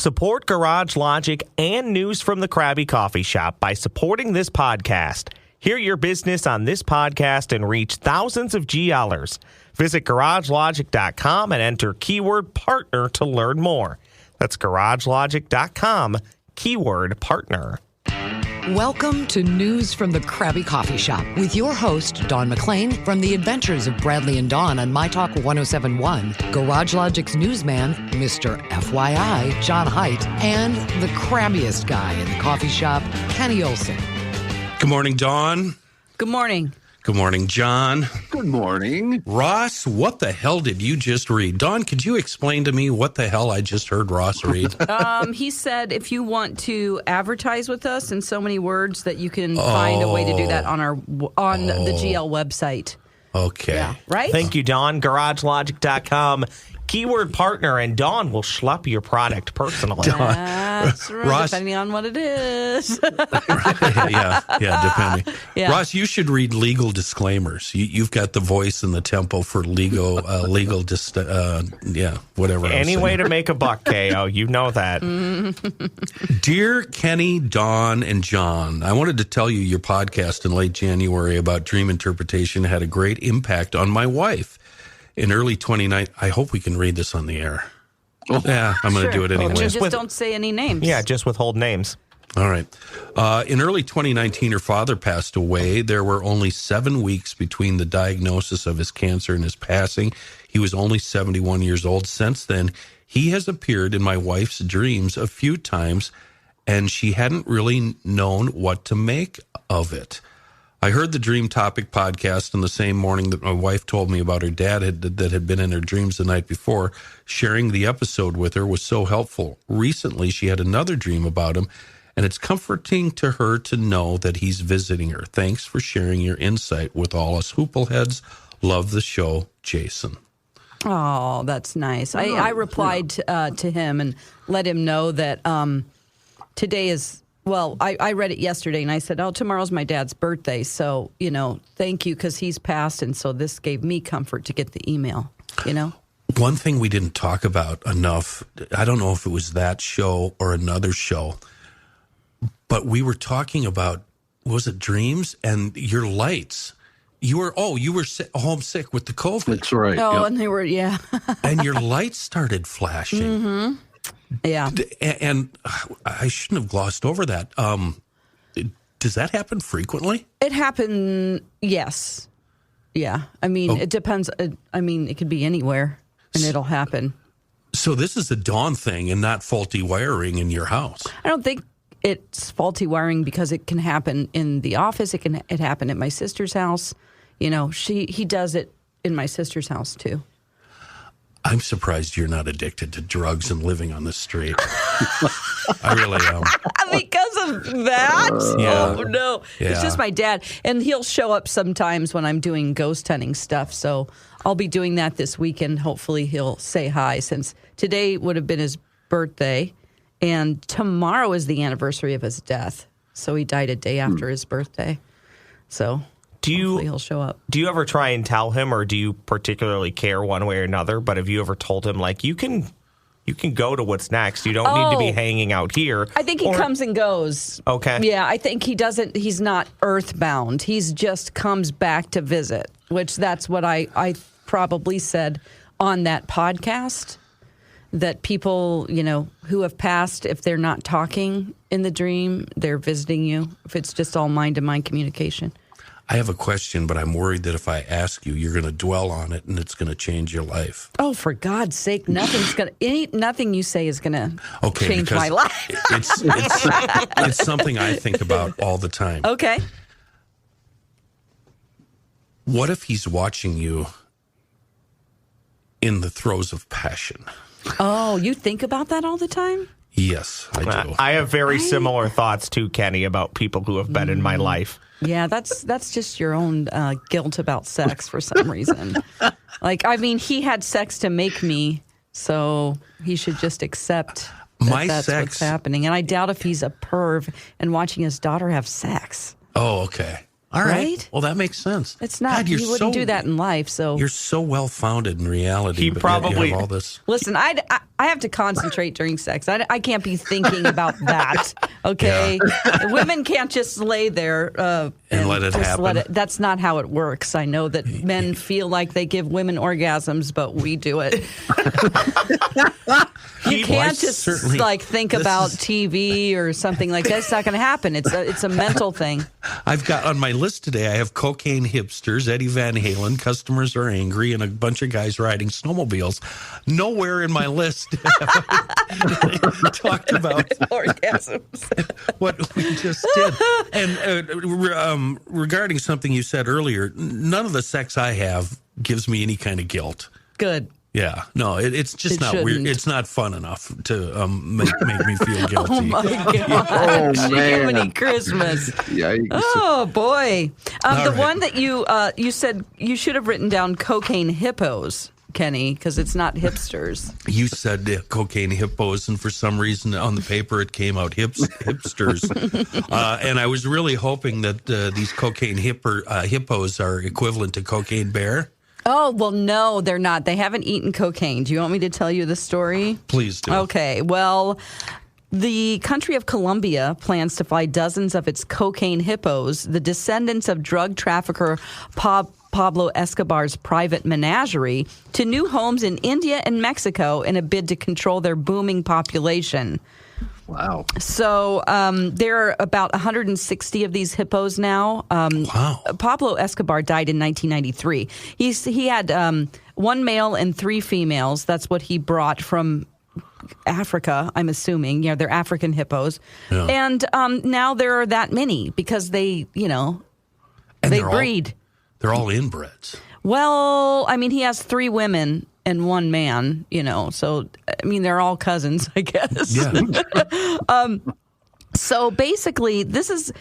Support Garage Logic and news from the Crabby Coffee Shop by supporting this podcast. Hear your business on this podcast and reach thousands of GLers. Visit garagelogic.com and enter keyword partner to learn more. That's garagelogic.com, keyword partner. Welcome to News from the Crabby Coffee Shop with your host, Dawn McLean, from the Adventures of Bradley and Dawn on My Talk 1071, Garage Logic's newsman, Mr. FYI, John Haidt, and the crabbiest guy in the coffee shop, Kenny Olson. Good morning, Dawn. Good morning. Good morning, John. Good morning. Ross, what the hell did you just read? Dawn, could you explain to me what the hell I just heard Ross read? He said if you want to advertise with us in so many words that you can find a way to do that on the GL website. Okay. Yeah, right? Thank you, Dawn. GarageLogic.com, keyword partner, and Dawn will schlep your product personally. That's right, Ross, depending on what it is. yeah, depending. Yeah. Ross, you should read legal disclaimers. You've got the voice and the tempo for whatever. Any way to make a buck, KO. You know that. Dear Kenny, Dawn, and John, I wanted to tell you your podcast in late January about dream interpretation had a great impact on my wife. In early 2019, I hope we can read this on the air. Yeah, I'm going to do it anyway. Just don't say any names. Yeah, just withhold names. All right. In early 2019, her father passed away. There were only 7 weeks between the diagnosis of his cancer and his passing. He was only 71 years old. Since then, he has appeared in my wife's dreams a few times, and she hadn't really known what to make of it. I heard the Dream Topic podcast on the same morning that my wife told me about her dad that had been in her dreams the night before. Sharing the episode with her was so helpful. Recently, she had another dream about him, and it's comforting to her to know that he's visiting her. Thanks for sharing your insight with all us Hoopleheads. Love the show, Jason. Oh, that's nice. I replied to him and let him know that today is... Well, I read it yesterday, and I said, tomorrow's my dad's birthday, so, thank you, because he's passed, and so this gave me comfort to get the email, One thing we didn't talk about enough, I don't know if it was that show or another show, but we were talking about, was it dreams and your lights? You were homesick with the COVID. That's right. Oh, yep. and they were, yeah. And your lights started flashing. Mm-hmm. Yeah. And I shouldn't have glossed over that. Does that happen frequently? It happened, yes. Yeah. I mean, It depends. It could be anywhere, and it'll happen. So this is a Dawn thing and not faulty wiring in your house. I don't think it's faulty wiring because it can happen in the office. It happened at my sister's house. He does it in my sister's house, too. I'm surprised you're not addicted to drugs and living on the street. I really am. Because of that? Yeah. Oh, no. Yeah. It's just my dad. And he'll show up sometimes when I'm doing ghost hunting stuff. So I'll be doing that this weekend. Hopefully he'll say hi, since today would have been his birthday. And tomorrow is the anniversary of his death. So he died a day after his birthday. So... Hopefully he'll show up. Do you ever try and tell him, or do you particularly care one way or another? But have you ever told him, like, you can go to what's next? You don't need to be hanging out here. I think he comes and goes. Okay. Yeah, I think he's not earthbound. He's just comes back to visit, which that's what I probably said on that podcast, that people, who have passed, if they're not talking in the dream, they're visiting you, if it's just all mind-to-mind communication. I have a question, but I'm worried that if I ask you, you're going to dwell on it and it's going to change your life. Oh, for God's sake, nothing you say is going to change my life. It's something I think about all the time. Okay. What if he's watching you in the throes of passion? Oh, you think about that all the time? Yes, I do. I have very similar thoughts too, Kenny, about people who have been in my life. Yeah, that's just your own guilt about sex for some reason. He had sex to make me, so he should just accept that's what's happening. And I doubt if he's a perv and watching his daughter have sex. Oh, okay. All right. Right? Well, that makes sense. It's not. God, you wouldn't do that in life. So You're so well-founded in reality. He but yet probably- you have all this. listen, I have to concentrate during sex. I can't be thinking about that. Okay, women can't just lay there And let it just happen. That's not how it works. I know that men feel like they give women orgasms, but we do it. You can't just certainly- like think this about is- TV or something like that. It's not going to happen. It's a mental thing. I've got on my list today, I have cocaine hipsters, Eddie Van Halen, customers are angry, and a bunch of guys riding snowmobiles. Nowhere in my list have I talked about Orgasms. what we just did. And regarding something you said earlier, none of the sex I have gives me any kind of guilt. Good. Yeah, no, it's just It not shouldn't. weird. It's not fun enough to make me feel guilty. Oh my God! Oh, man. Jiminy Christmas! Yikes. Oh boy! All The right. one that you said you should have written down cocaine hippos, Kenny, because it's not hipsters. You said cocaine hippos, and for some reason on the paper it came out hipsters. And I was really hoping that these cocaine hippos are equivalent to cocaine bear. Oh well, no, they're not. They haven't eaten cocaine. Do you want me to tell you the story? Please do. Okay. Well, the country of Colombia plans to fly dozens of its cocaine hippos, the descendants of drug trafficker Pablo Escobar's private menagerie, to new homes in India and Mexico in a bid to control their booming population. Wow. So there are about 160 of these hippos now. Wow. Pablo Escobar died in 1993. He had one male and 3 females. That's what he brought from Africa, I'm assuming. Yeah, they're African hippos. Yeah. And now there are that many because they, And they they're all- breed. They're all inbreds. Well, I mean, he has 3 women and 1 man, so, I mean, they're all cousins, I guess. Yeah. So basically, this is,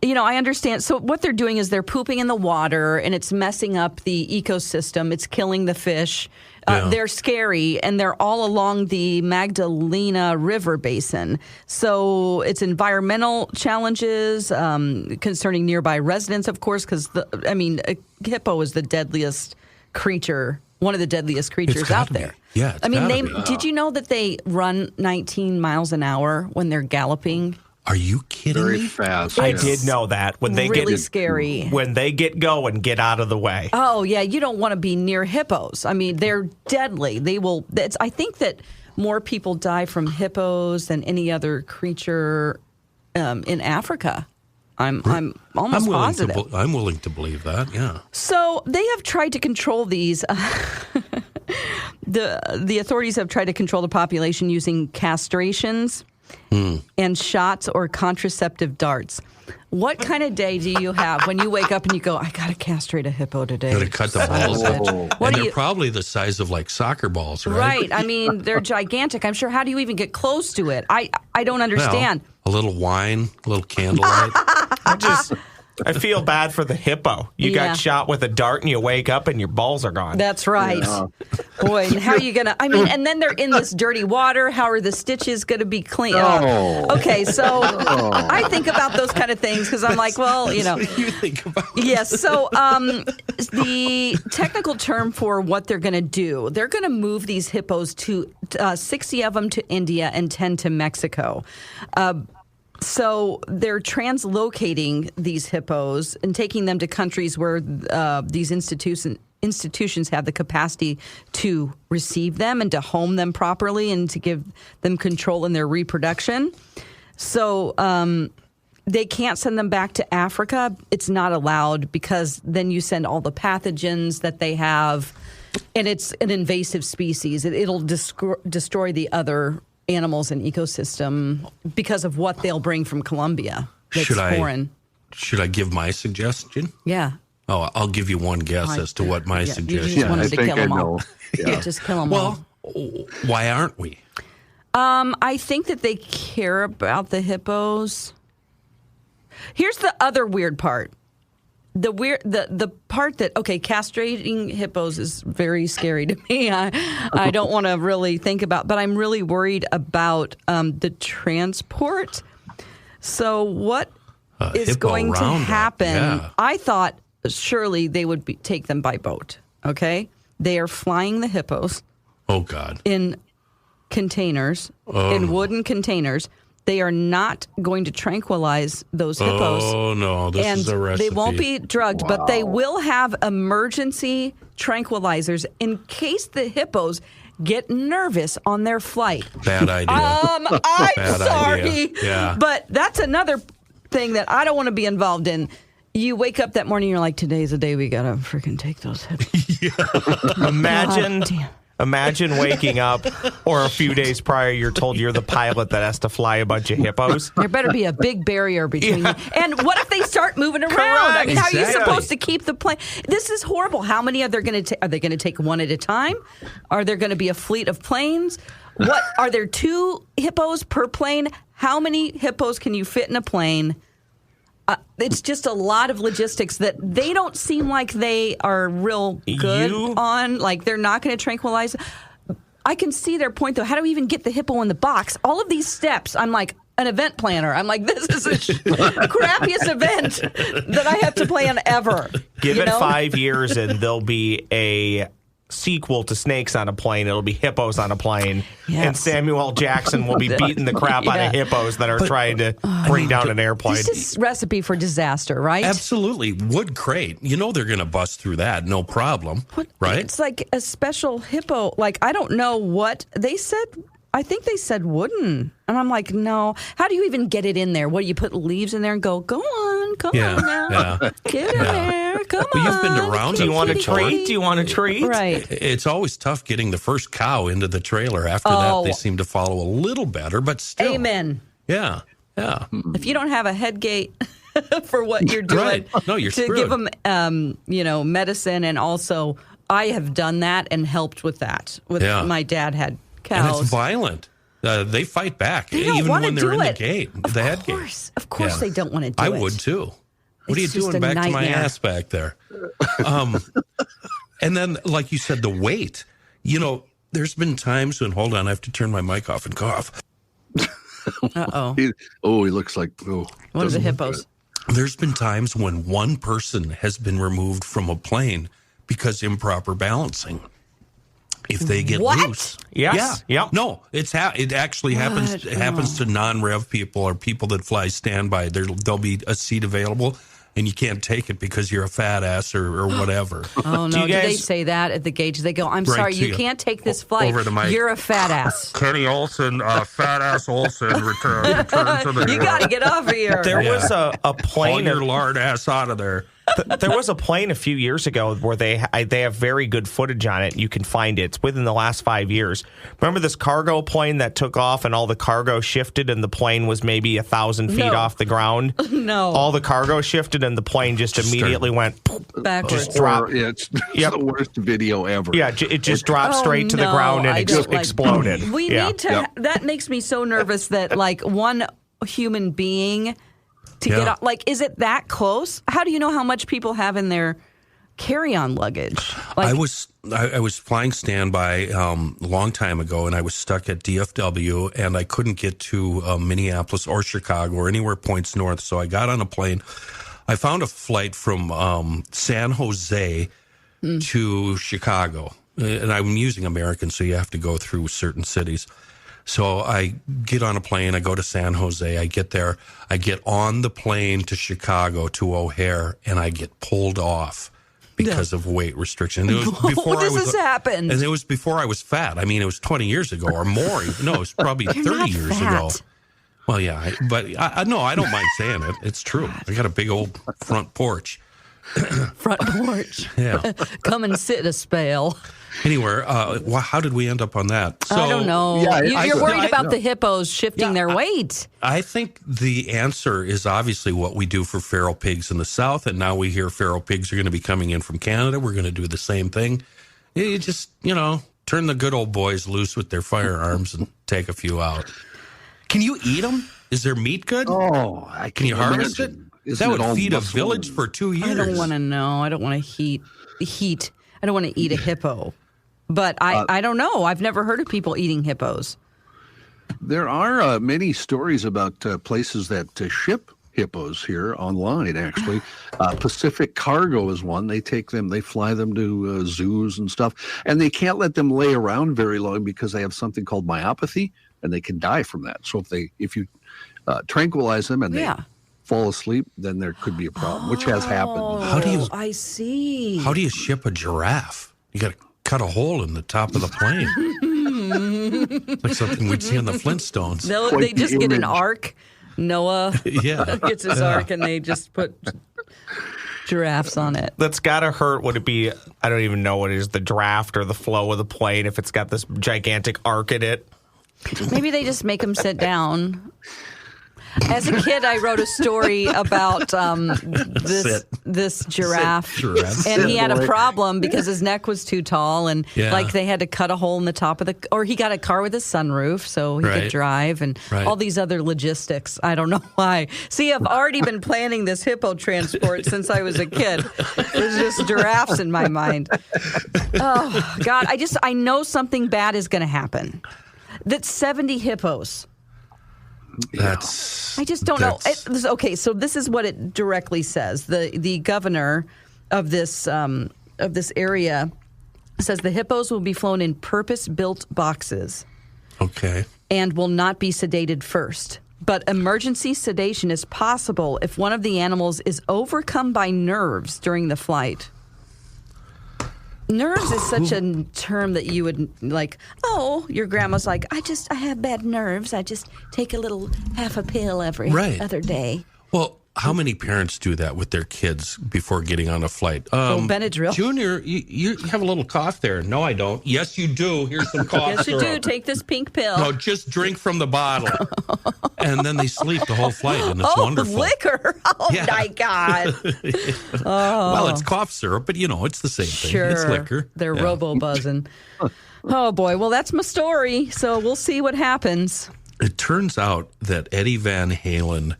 I understand. So what they're doing is they're pooping in the water and it's messing up the ecosystem. It's killing the fish. Yeah. They're scary and they're all along the Magdalena River basin. So it's environmental challenges concerning nearby residents, of course, because, a hippo is the deadliest creature. One of the deadliest creatures out gotta be. there. Yeah, it's I mean, gotta be. did you know that they run 19 miles an hour when they're galloping? Are you kidding Very me? fast. I yeah. did know that. When they Really get scary. when they get going, get out of the way. Oh, yeah, you don't want to be near hippos. I mean, they're deadly. I think that more people die from hippos than any other creature in Africa. I'm almost positive. I'm willing to believe that. Yeah. So they have tried to control these. The authorities have tried to control the population using castrations and shots or contraceptive darts. What kind of day do you have when you wake up and you go, I got to castrate a hippo today? Got to cut the Son of a balls bitch." out. What And do they're you? probably the size of like soccer balls, right? Right. I mean, they're gigantic. I'm sure. How do you even get close to it? I don't understand. Well, a little wine, a little candlelight. I feel bad for the hippo. You Yeah. got shot with a dart and you wake up and your balls are gone. That's right. Boy, and how are you going to? I mean, and then they're in this dirty water. How are the stitches going to be clean? Oh. Okay, so I think about those kind of things because I'm like, well, That's what you think about. Yes. So the technical term for what they're going to do, they're going to move these hippos to 60 of them to India and 10 to Mexico. So they're translocating these hippos and taking them to countries where these institutions have the capacity to receive them and to home them properly and to give them control in their reproduction. So they can't send them back to Africa. It's not allowed because then you send all the pathogens that they have, and it's an invasive species. It'll destroy the other animals and ecosystem because of what they'll bring from Colombia. That's foreign. Should I give my suggestion? Yeah. Oh, I'll give you one guess as to what my You suggestion just Yeah, want I them to think kill I them all. know. Yeah. Just kill them all. Well, why aren't we? I think that they care about the hippos. Here's the other weird part. The part that, castrating hippos is very scary to me. I don't want to really think about, but I'm really worried about the transport. So what is hippo going to roundup, happen. yeah. I thought surely they would take them by boat. Okay, they are flying the hippos. Oh God! In containers, in wooden containers. They are not going to tranquilize those hippos. Oh no, this is a recipe. They won't be drugged, but they will have emergency tranquilizers in case the hippos get nervous on their flight. Bad idea. I'm Bad sorry. idea. Yeah. But that's another thing that I don't want to be involved in. You wake up that morning, you're like, today's the day we got to freaking take those hippos. Imagine waking up, or a few days prior, you're told you're the pilot that has to fly a bunch of hippos. There better be a big barrier between you. And what if they start moving around? I mean, how are you supposed to keep the plane? This is horrible. How many are they going to take? Are they going to take one at a time? Are there going to be a fleet of planes? What are there 2 hippos per plane? How many hippos can you fit in a plane? It's just a lot of logistics that they don't seem like they are real good on. Like, they're not going to tranquilize. I can see their point, though. How do we even get the hippo in the box? All of these steps, I'm like an event planner. I'm like, this is the crappiest event that I have to plan ever. Give it 5 years, and there'll be a sequel to Snakes on a Plane. It'll be Hippos on a Plane. Yes. And Samuel L. Jackson will be beating the crap out of hippos that are trying to bring down an airplane. This is recipe for disaster, right? Absolutely. Wood crate. You know they're going to bust through that. No problem. Right? It's like a special hippo. Like, I don't know what they said. I think they said wooden. And I'm like, no. How do you even get it in there? What, do you put leaves in there and go on, come on now. Get in there, come on. You've been to Roundup. Do you want a before. treat? Do you want a treat? Right. It's always tough getting the first cow into the trailer. After that, they seem to follow a little better, but still. Amen. Yeah. If you don't have a head gate for what you're doing, Right. No, you're to screwed. give them, medicine, and also I have done that and helped with that. My dad had cows. And it's violent. They fight back, They don't even wanna when they're do in the it. gate, the head gate. Of course, they don't want to do it. I would too. What are you It's just doing a back to my nightmare. ass back there? And then, like you said, the weight. There's been times when, hold on, I have to turn my mic off and cough. Uh-oh. He looks like One of the hippos. There's been times when one person has been removed from a plane because improper balancing. If they get What? loose, Yes. yeah, Yep. no, it actually happens. What? It happens to non-rev people or people that fly standby. There'll be a seat available, and you can't take it because you're a fat ass or whatever. Oh, no. Do you Do they guys- say that at the gauge? They go, I'm Right sorry, to you you. can't take this flight. Over the mic. You're a fat ass. Kenny Olson, fat ass Olson, return to the. You got to get off of here. There was a Pull plane. your lard ass out of there. There was a plane a few years ago where they have very good footage on it. You can find it. It's within the last 5 years. Remember this cargo plane that took off and all the cargo shifted and the plane was maybe 1,000 feet No. off the ground? No. All the cargo shifted and the plane just immediately went Backwards. just dropped. It's Yep. the worst video ever. Yeah, it just dropped straight to the no, ground and I don't like- exploded. We Yeah. need to. Yep. That makes me so nervous that like one human being to Yeah. get out. Like, is it that close? How do you know how much people have in their carry-on luggage? Like, I was flying standby a long time ago, and I was stuck at DFW, and I couldn't get to Minneapolis or Chicago or anywhere points north. So I got on a plane. I found a flight from San Jose to Chicago, and I'm using American, so you have to go through certain cities. So I get on a plane, I go to San Jose, I get there, I get on the plane to Chicago to O'Hare, and I get pulled off because of weight restriction. It was before When does this happen? And it was before I was fat. I mean, it was 20 years ago or more. No, it was probably 30 not years fat. ago. Well, yeah, but I don't mind saying it. It's true. I got a big old front porch. front porch. Yeah. Come and sit a spell. Anyway, how did we end up on that? So, I don't know. yeah, You're worried I- about no. the hippos shifting their weight. I think the answer is obviously what we do for feral pigs in the South, and now we hear feral pigs are going to be coming in from Canada. We're going to do the same thing. You just, turn the good old boys loose with their firearms and take a few out. Can you eat them? Is their meat good? Oh, I Can you can't harvest it? imagine. Isn't That it would all feed a muscle village and- for 2 years. I don't want to know. I don't want to heat. I don't want to eat a hippo. But I don't know. I've never heard of people eating hippos. There are many stories about places that ship hippos here online, actually. Pacific Cargo is one. They fly them to zoos and stuff, and they can't let them lay around very long because they have something called myopathy, and they can die from that. So if you tranquilize them and they fall asleep, then there could be a problem, which has happened. I see. How do you ship a giraffe? You got to cut a hole in the top of the plane. Like something we'd see on the Flintstones. They just get an ark. Noah gets his ark, and they just put giraffes on it. That's got to hurt. Would it be, I don't even know what it is, the draft or the flow of the plane if it's got this gigantic arc in it? Maybe they just make them sit down. As a kid, I wrote a story about this giraffe, and he had a problem because his neck was too tall, and like they had to cut a hole in the top of or he got a car with a sunroof so he could drive, and all these other logistics. I don't know why. See, I've already been planning this hippo transport since I was a kid. There's just giraffes in my mind. Oh God, I know something bad is going to happen. That's 70 hippos. I just don't know. Okay, so this is what it directly says. The governor of this area says the hippos will be flown in purpose-built boxes. Okay. And will not be sedated first. But emergency sedation is possible if one of the animals is overcome by nerves during the flight. Nerves is such a term that you would like, your grandma's like, I have bad nerves. I just take half a pill every other day. Well, how many parents do that with their kids before getting on a flight? Benadryl. Junior, you have a little cough there. No, I don't. Yes, you do. Here's some cough Yes, you syrup. do. Take this pink pill. No, just drink from the bottle. And then they sleep the whole flight, and it's wonderful. Liquor. My God. Well, it's cough syrup, but, it's the same thing. Sure. It's liquor. They're robo-buzzing. Oh, boy. Well, that's my story, so we'll see what happens. It turns out that Eddie Van Halen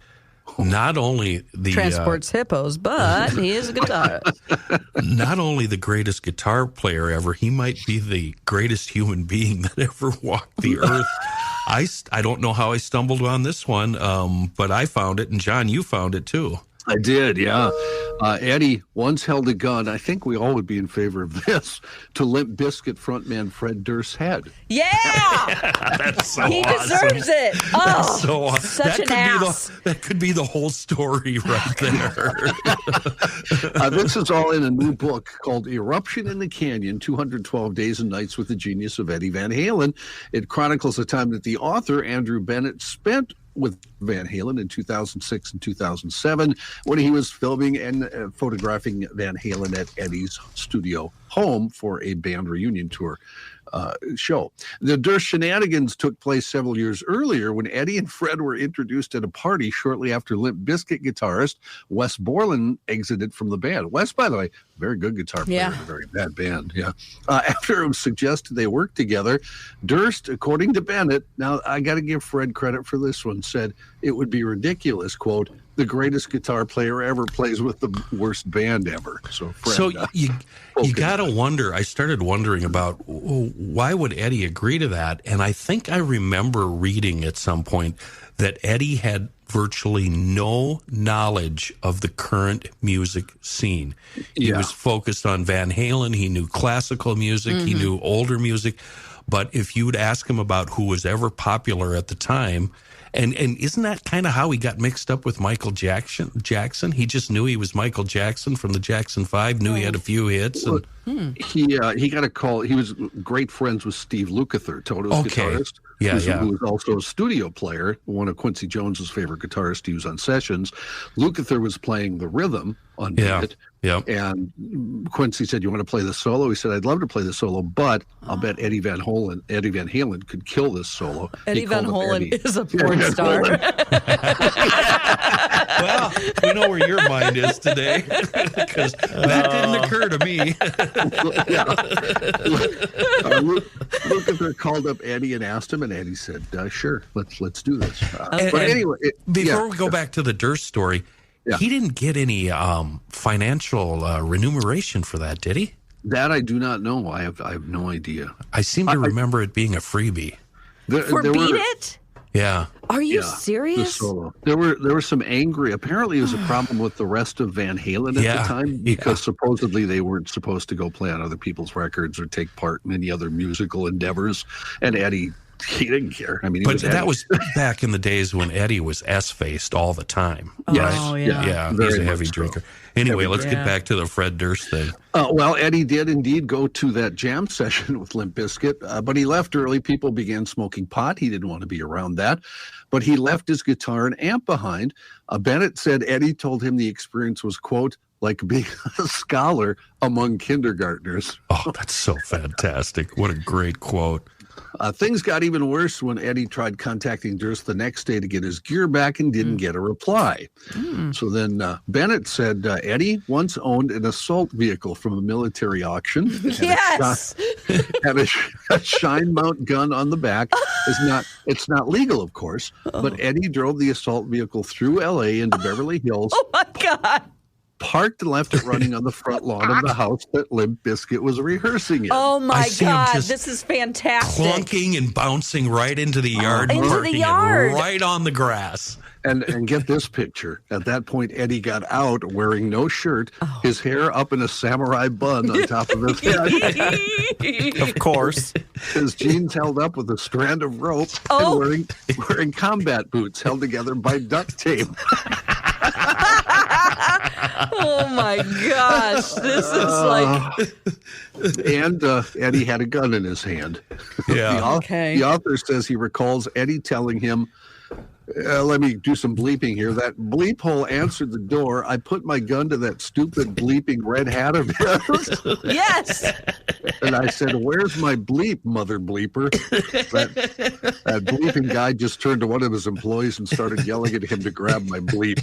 not only transports hippos, but he is a guitarist. Not only the greatest guitar player ever, he might be the greatest human being that ever walked the earth. I don't know how I stumbled on this one, but I found it, and John, you found it too. I did, yeah. Eddie once held a gun, I think we all would be in favor of this, to Limp Bizkit frontman Fred Durst's head. Yeah! That's so he awesome. Deserves it. Oh, so such an ass. That could be the whole story right there. This is all in a new book called Eruption in the Canyon, 212 Days and Nights with the Genius of Eddie Van Halen. It chronicles the time that the author, Andrew Bennett, spent with Van Halen in 2006 and 2007 when he was filming and photographing Van Halen at Eddie's studio home for a band reunion tour show. The Durst shenanigans took place several years earlier when Eddie and Fred were introduced at a party shortly after Limp Bizkit guitarist Wes Borland exited from the band. Wes, by the way, very good guitar player, a very bad band. Yeah. After it was suggested they worked together, Durst, according to Bennett, now I got to give Fred credit for this one, said it would be ridiculous, quote, the greatest guitar player ever plays with the worst band ever. So, Fred, you got to wonder. I started wondering about why would Eddie agree to that? And I think I remember reading at some point that Eddie had virtually no knowledge of the current music scene. He was focused on Van Halen. He knew classical music. He knew older music. But if you would ask him about who was ever popular at the time, and isn't that kind of how he got mixed up with Michael Jackson? He just knew he was Michael Jackson from the Jackson 5, knew he had a few hits. And he got a call. He was great friends with Steve Lukather, Toto's guitarist. Who was also a studio player, one of Quincy Jones's favorite guitarists to use on sessions. Lukather was playing the rhythm on it. And Quincy said, "You want to play the solo?" He said, "I'd love to play the solo, but I'll bet Eddie Van Halen could kill this solo." Eddie Van Halen is a porn star. Well, we know where your mind is today, because that didn't occur to me. Lukather called up Eddie and asked him, and Eddie said, "Sure, let's do this." But anyway, before we go back to the Durst story. Yeah. He didn't get any financial remuneration for that, did he? That I do not know. I have no idea. I seem to remember it being a freebie. For Beat It? Yeah. Are you The serious? solo. There were some angry. Apparently, it was a problem with the rest of Van Halen at the time because supposedly they weren't supposed to go play on other people's records or take part in any other musical endeavors. And Eddie, he didn't care. I mean, that was back in the days when Eddie was S-faced all the time. Yes. Oh, yeah. Yeah, he's Very a heavy much so. drinker. Anyway, let's Yeah. get back to the Fred Durst thing. Well, Eddie did indeed go to that jam session with Limp Bizkit, but he left early. People began smoking pot. He didn't want to be around that, but he left his guitar and amp behind. Bennett said Eddie told him the experience was, quote, like being a scholar among kindergartners. Oh, that's so fantastic. What a great quote. Things got even worse when Eddie tried contacting Durst the next day to get his gear back and didn't get a reply. So then Bennett said Eddie once owned an assault vehicle from a military auction. Yes. Had a shine mount gun on the back. It's not legal, of course, but Eddie drove the assault vehicle through L.A. into Beverly Hills. Oh, my God. Parked and left it running on the front lawn of the house that Limp Bizkit was rehearsing in. Oh, my see him God. just This is fantastic. Clunking and bouncing right into the yard. Into the parking it yard. right on the grass. And get this picture. At that point, Eddie got out wearing no shirt, his hair up in a samurai bun on top of his head, Of course. his jeans held up with a strand of rope, Oh. and wearing combat boots held together by duct tape. Oh, my gosh. This is like... And Eddie had a gun in his hand. Yeah. Okay. The author says he recalls Eddie telling him, let me do some bleeping here. That bleep hole answered the door. I put my gun to that stupid bleeping red hat of his. Yes. And I said, where's my bleep, mother bleeper? That bleeping guy just turned to one of his employees and started yelling at him to grab my bleep.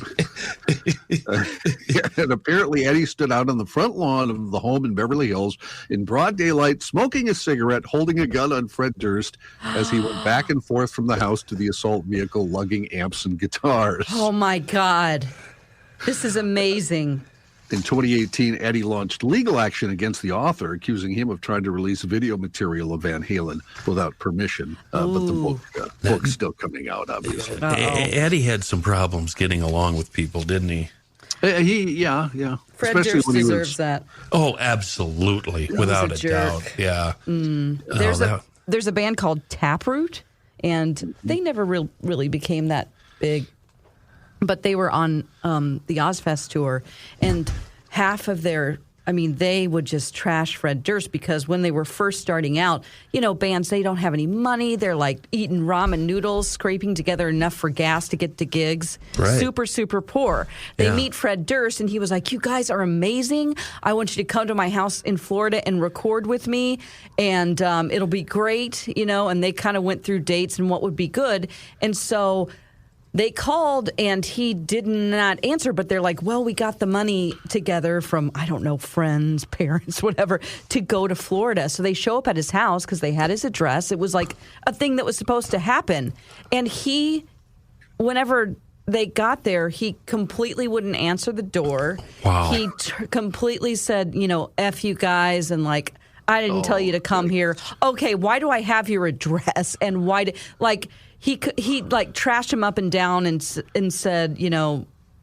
And apparently Eddie stood out on the front lawn of the home in Beverly Hills in broad daylight, smoking a cigarette, holding a gun on Fred Durst as he went back and forth from the house to the assault vehicle, lugging amps and guitars. Oh, my God. This is amazing. In 2018, Eddie launched legal action against the author, accusing him of trying to release video material of Van Halen without permission. But the book's still coming out, obviously. Eddie had some problems getting along with people, didn't he? Yeah. Fred Especially Durst when he deserves was, that. Oh, absolutely. Without a a jerk. doubt. Yeah. There's a band called Taproot, and they never really became that big. But they were on the Ozfest tour, and half of they would just trash Fred Durst because when they were first starting out, bands, they don't have any money. They're like eating ramen noodles, scraping together enough for gas to get to gigs. Right. Super, super poor. They Yeah. meet Fred Durst, and he was like, you guys are amazing. I want you to come to my house in Florida and record with me, and it'll be great, and they kind of went through dates and what would be good. And so they called, and he did not answer, but they're like, well, we got the money together from, I don't know, friends, parents, whatever, to go to Florida. So they show up at his house because they had his address. It was like a thing that was supposed to happen. And whenever they got there, he completely wouldn't answer the door. Wow. He completely said, F you guys, and like, I didn't tell you to come here. Okay, why do I have your address? And why he trashed him up and down and said,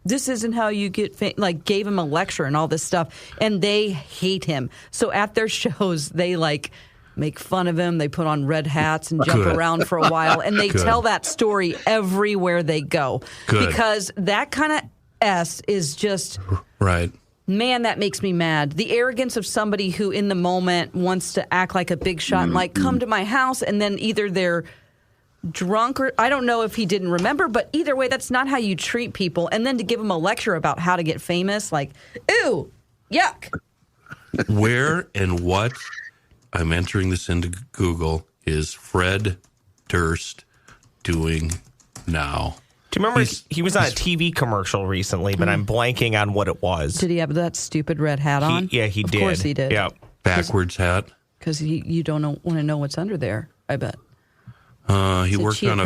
this isn't how you get gave him a lecture and all this stuff. And they hate him. So at their shows, they make fun of him. They put on red hats and jump around for a while. And they tell that story everywhere they go. Good. Because that kind of S is just... Right. Man, that makes me mad. The arrogance of somebody who in the moment wants to act like a big shot and come to my house, and then either they're drunk or I don't know if he didn't remember, but either way, that's not how you treat people. And then to give him a lecture about how to get famous, ew, yuck. Where and what, I'm entering this into Google, is Fred Durst doing now? Do you remember he was on a TV commercial recently, but I'm blanking on what it was. Did he have that stupid red hat on? He did. Of course he did. Yeah. Backwards hat? Because you don't want to know what's under there, I bet. He worked on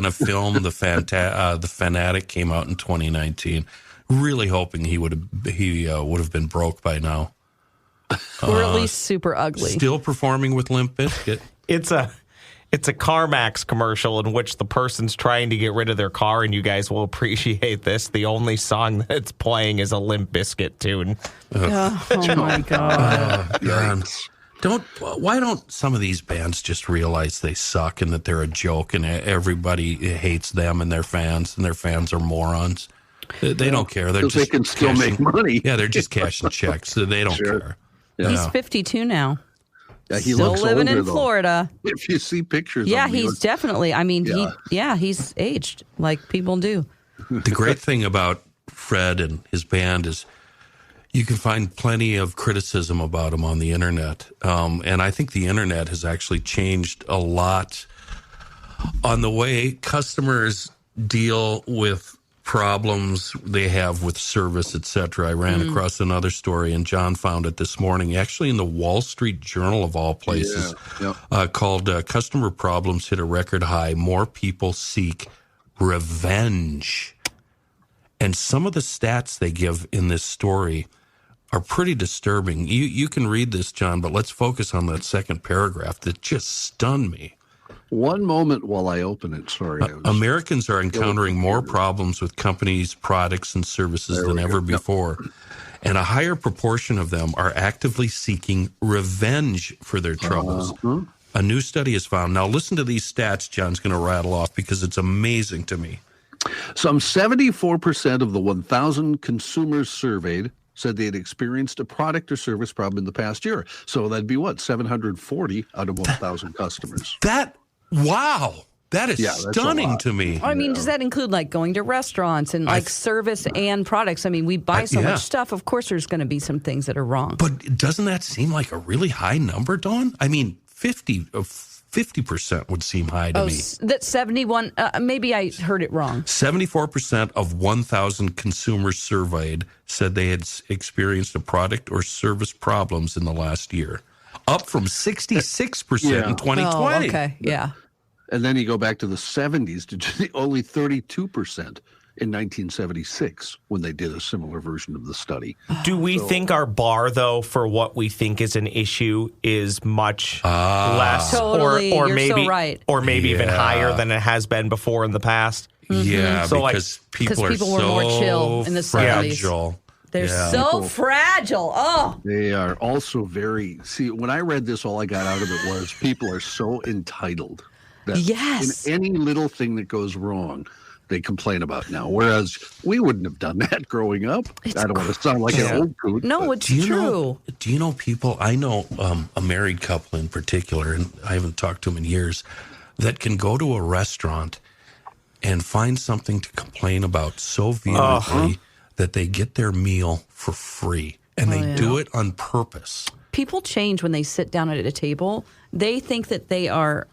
a film. The Fanatic came out in 2019. Really hoping he would have been broke by now. Or at least super ugly. Still performing with Limp Bizkit. It's It's a CarMax commercial in which the person's trying to get rid of their car, and you guys will appreciate this. The only song that's playing is a Limp Bizkit tune. Oh my God. Why don't some of these bands just realize they suck and that they're a joke and everybody hates them and their fans are morons? They don't care. They're just they can still make money. Yeah, they're just cashing checks. So they don't care. Yeah. He's 52 now. Yeah, he Still looks living older, in though. Florida. If you see pictures Yeah, of him, he's definitely, I mean, Yeah. he's aged like people do. The great thing about Fred and his band is you can find plenty of criticism about him on the internet. And I think the internet has actually changed a lot on the way customers deal with problems they have with service, etc. I ran across another story, and John found it this morning, actually in the Wall Street Journal of all places, called Customer Problems Hit a Record High. More people seek revenge. And some of the stats they give in this story are pretty disturbing. You can read this, John, but let's focus on that second paragraph that just stunned me. One moment while I open it. Sorry. Americans are encountering more problems with companies, products, and services than ever before. And a higher proportion of them are actively seeking revenge for their troubles. A new study has found. Now, listen to these stats John's going to rattle off because it's amazing to me. Some 74% of the 1,000 consumers surveyed said they had experienced a product or service problem in the past year. So that'd be what? 740 out of 1,000 customers. Wow. That is stunning to me. I mean, does that include like going to restaurants and like service and products? I mean, we buy so much stuff. Of course, there's going to be some things that are wrong. But doesn't that seem like a really high number, Dawn? I mean, 50% would seem high to me. That 71, maybe I heard it wrong. 74% of 1,000 consumers surveyed said they had experienced a product or service problems in the last year, up from 66% in 2020. Oh, okay, yeah. And then you go back to the 70s to only 32% in 1976 when they did a similar version of the study. Do we think our bar, though, for what we think is an issue is much less Totally. or You're maybe so right. or maybe even higher than it has been before in the past? Yeah, So, because people are were so more chill in the 70s. fragile. They're so fragile. Oh. They are also when I read this, all I got out of it was people are so entitled that Yes. in any little thing that goes wrong, they complain about now. Whereas we wouldn't have done that growing up. I don't want to sound like an old coot. No, it's true. Do you know people? I know a married couple in particular, and I haven't talked to them in years, that can go to a restaurant and find something to complain about so vehemently that they get their meal for free, and they do it on purpose. People change when they sit down at a table. They think that they are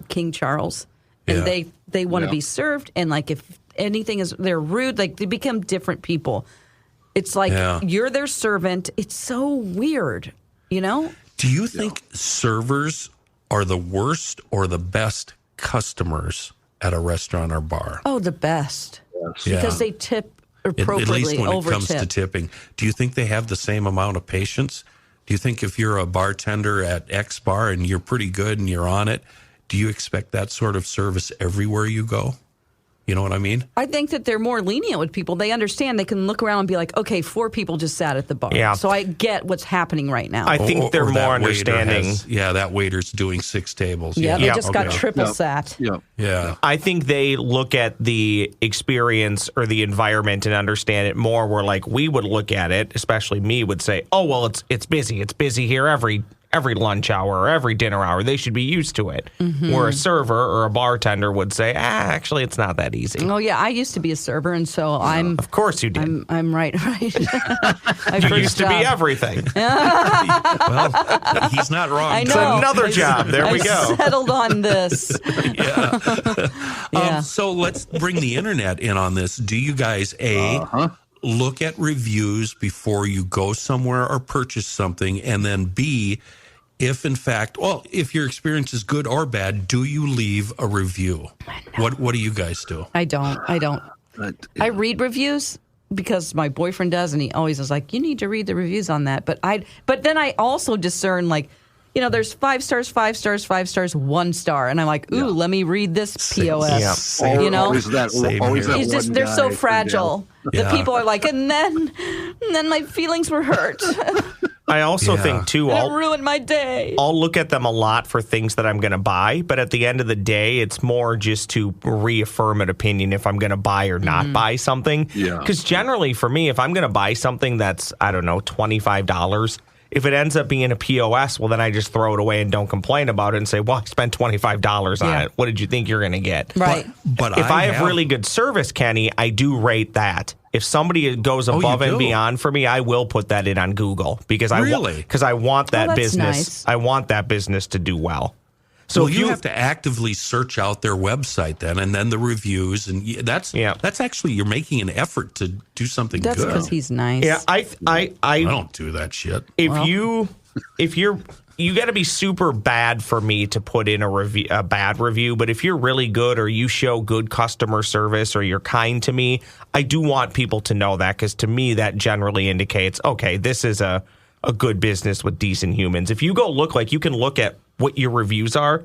King Charles, and they want to be served. And like if anything is, they're rude. Like they become different people. It's like you're their servant. It's so weird, you know? Do you think servers are the worst or the best customers at a restaurant or bar? Oh, the best. Yes. Because they tip appropriately, at least when it comes to over-tip. tipping. Do you think they have the same amount of patience? Do you think if you're a bartender at X bar and you're pretty good and you're on it, do you expect that sort of service everywhere you go? You know what I mean? I think that they're more lenient with people. They understand. They can look around and be like, okay, 4 people just sat at the bar. Yeah. So I get what's happening right now. I think they're Or more that waiter understanding. that waiter's doing 6 tables. they just got okay. triple sat. Yeah. I think they look at the experience or the environment and understand it more. Where like we would look at it, especially me, would say, "Oh well, it's busy. It's busy here every lunch hour or every dinner hour. They should be used to it." Where a server or a bartender would say, "Actually, it's not that easy." Oh yeah, I used to be a server, and so I'm. Of course, you did. I'm right. You used to be everything. Well, he's not wrong. I know. It's another job. There we I go. settled on this. So let's bring the internet in on this. Do you guys, look at reviews before you go somewhere or purchase something? And then B, if in fact, if your experience is good or bad, do you leave a review? What do you guys do? I don't. I read reviews because my boyfriend does, and he always is like, "You need to read the reviews on that." But then I also discern like, there's 5 stars, 5 stars, 5 stars, 1 star. And I'm like, ooh, let me read this POS. Always that It's just, one they're so guy, fragile. Yeah. The people are like, and then my feelings were hurt. I also think, too, It ruined my day. I'll look at them a lot for things that I'm going to buy, but at the end of the day, it's more just to reaffirm an opinion if I'm going to buy or not buy something. Yeah. Because generally, for me, if I'm going to buy something that's, I don't know, $25, if it ends up being a POS, well, then I just throw it away and don't complain about it and say, well, I spent $25 on it. What did you think you're going to get? Right. But If I have really good service, Kenny, I do rate that. If somebody goes above and beyond for me, I will put that in on Google because I want that that's business. nice. I want that business to do well. So you have to actively search out their website then, and then the reviews, and that's actually, you're making an effort to do something That's good. because he's nice. Yeah, I don't do that shit. if you got to be super bad for me to put in a bad review, but if you're really good or you show good customer service or you're kind to me, I do want people to know that because to me that generally indicates, okay, this is a good business with decent humans. If you go look, like you can look at what your reviews are.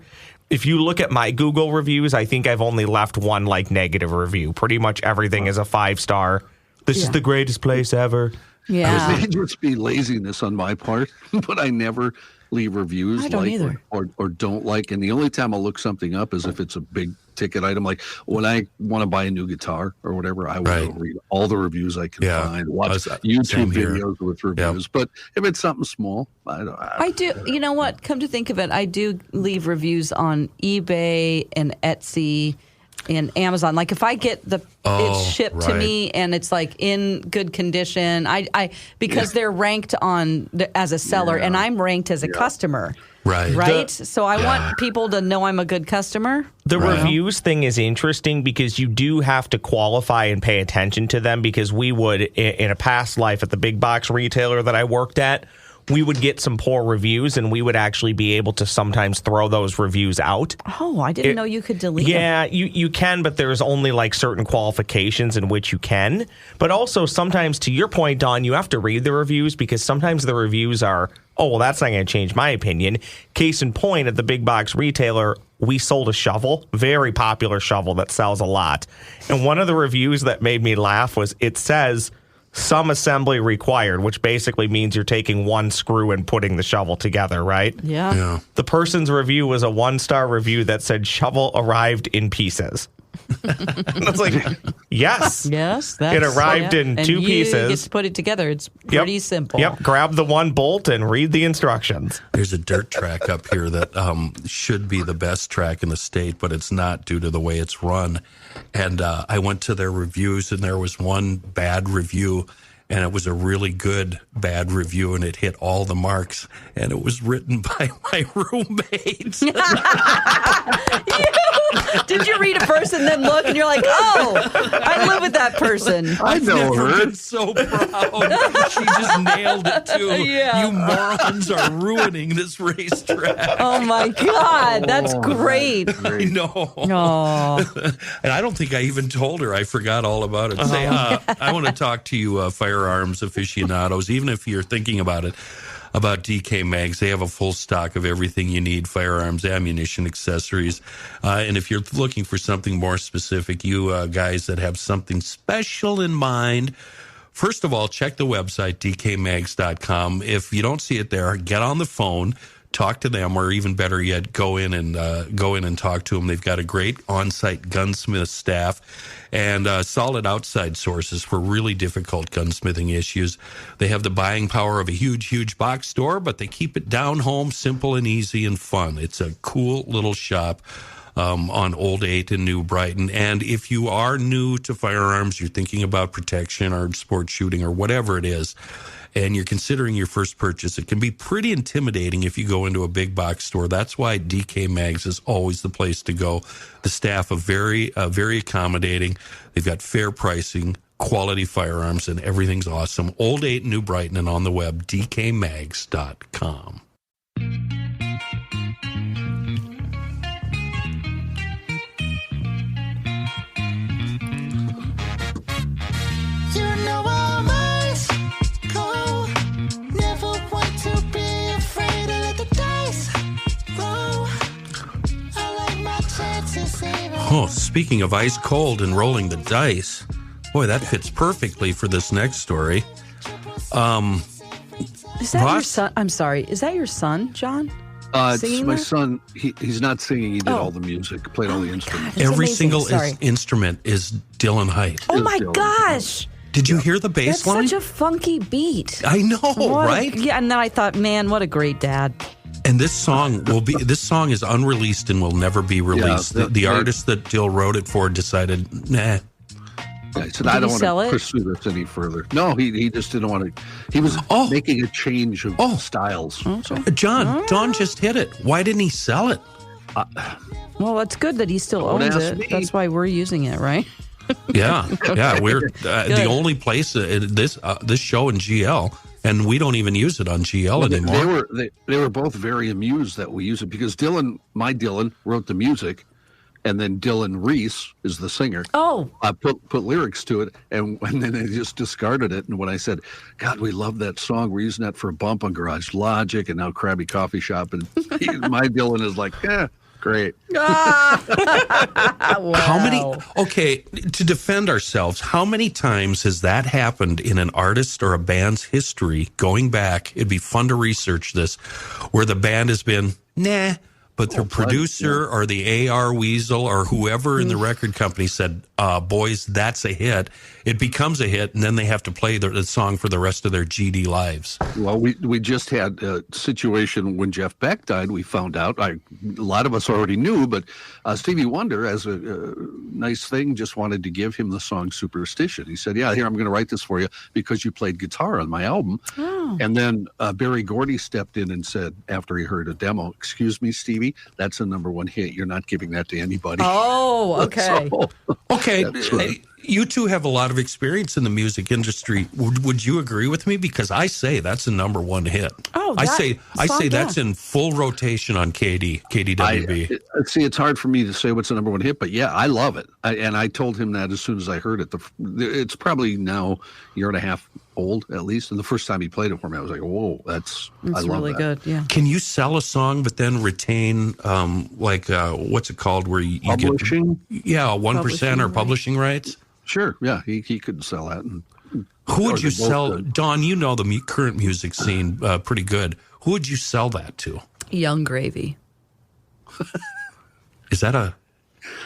If you look at my Google reviews, I think I've only left one negative review. Pretty much everything is a 5-star. This is the greatest place ever. Yeah. It may just be laziness on my part, but I never leave reviews I don't either. or don't like. And the only time I'll look something up is if it's a big ticket item. Like when I want to buy a new guitar or whatever, I will read all the reviews I can find, watch YouTube videos with reviews. Yep. But if it's something small, I do. You know what? Come to think of it, I do leave reviews on eBay and Etsy and Amazon. Like if I get it's shipped to me and it's like in good condition, because they're ranked as a seller and I'm ranked as a customer. Right. So I want people to know I'm a good customer. The reviews thing is interesting because you do have to qualify and pay attention to them because we would, in a past life at the big box retailer that I worked at, we would get some poor reviews and we would actually be able to sometimes throw those reviews out. Oh, I didn't know you could delete them. Yeah, you can, but there's only like certain qualifications in which you can. But also sometimes, to your point, Dawn, you have to read the reviews because sometimes the reviews are, oh, well, that's not going to change my opinion. Case in point, at the big box retailer, we sold a shovel, very popular shovel that sells a lot. And one of the reviews that made me laugh was it says, some assembly required, which basically means you're taking one screw and putting the shovel together, right? Yeah. The person's review was a 1-star review that said shovel arrived in pieces. It's like, yes. Yes. It arrived in 2 pieces. You get to put it together. It's pretty simple. Yep. Grab the one bolt and read the instructions. There's a dirt track up here that should be the best track in the state, but it's not due to the way it's run. And I went to their reviews, and there was one bad review, and it was a really good bad review, and it hit all the marks, and it was written by my roommate. Did you read it first and then look, and you're like, oh, I live with that person. I know her. I'm so proud. She just nailed it, too. Yeah. You morons are ruining this racetrack. Oh, my God. That's great. I know. Oh. And I don't think I even told her. I forgot all about it. Say, I want to talk to you, firearms aficionados, even if you're thinking about it, about DK Mags. They have a full stock of everything you need, firearms, ammunition, accessories. And if you're looking for something more specific, you guys that have something special in mind, first of all, check the website, dkmags.com. If you don't see it there, get on the phone, talk to them, or even better yet, go in and talk to them. They've got a great on-site gunsmith staff and solid outside sources for really difficult gunsmithing issues. They have the buying power of a huge, huge box store, but they keep it down home, simple and easy and fun. It's a cool little shop on Old 8 in New Brighton. And if you are new to firearms, you're thinking about protection or sports shooting or whatever it is, and you're considering your first purchase, it can be pretty intimidating if you go into a big box store. That's why DK Mags is always the place to go. The staff are very accommodating. They've got fair pricing, quality firearms, and everything's awesome. Old 8 New Brighton and on the web, dkmags.com. Never want to be afraid to let the dice Oh, speaking of ice cold and rolling the dice, boy, that fits perfectly for this next story. Is that your son? I'm sorry. Is that your son, John? It's my son. He's not singing. He did all the music, played all the instruments. Every single instrument is Dylan Height. Oh my gosh. Did you hear the bass That's line? such a funky beat. I know, right? Yeah, and then I thought, man, what a great dad. And this song is unreleased and will never be released. Yeah, the artist that Dill wrote it for decided, nah. I said, I don't want to pursue this any further. No, he just didn't want to. He was making a change of styles. So. John, Don just hit it. Why didn't he sell it? Well, it's good that he still owns it. Me. That's why we're using it, right? Yeah. We're the only place this show in GL, and we don't even use it on GL anymore. They were both very amused that we use it because my Dylan wrote the music. And then Dylan Reese is the singer. Oh, put lyrics to it, and then they just discarded it. And when I said, "God, we love that song. We're using that for a bump on Garage Logic and now Crabby Coffee Shop," and my Dylan is like, "Yeah, great." Wow. How many? Okay, to defend ourselves, how many times has that happened in an artist or a band's history? Going back, it'd be fun to research this, where the band has been nah. But their producer or the AR Weasel or whoever in the record company said, boys, that's a hit. It becomes a hit, and then they have to play the song for the rest of their GD lives. Well, we just had a situation when Jeff Beck died. We found out, a lot of us already knew, but Stevie Wonder, as a nice thing, just wanted to give him the song Superstition. He said, yeah, here, I'm going to write this for you because you played guitar on my album. Oh. And then Berry Gordy stepped in and said, after he heard a demo, excuse me, Stevie, that's a #1 hit. You're not giving that to anybody. Oh, okay. Okay. You two have a lot of experience in the music industry. Would you agree with me? Because I say that's a #1 hit. Oh, I say that's in full rotation on KDWB. See, it's hard for me to say what's a #1 hit, but yeah, I love it. And I told him that as soon as I heard it. It's probably now a year and a half old, at least. And the first time he played it for me, I was like, whoa, I love really that. Good, yeah. Can you sell a song but then retain, what's it called? Where you publishing? Get 1% or publishing rights? Sure, yeah, he could sell that. Who would you sell? Don, you know the current music scene pretty good. Who would you sell that to? Young Gravy. Is that a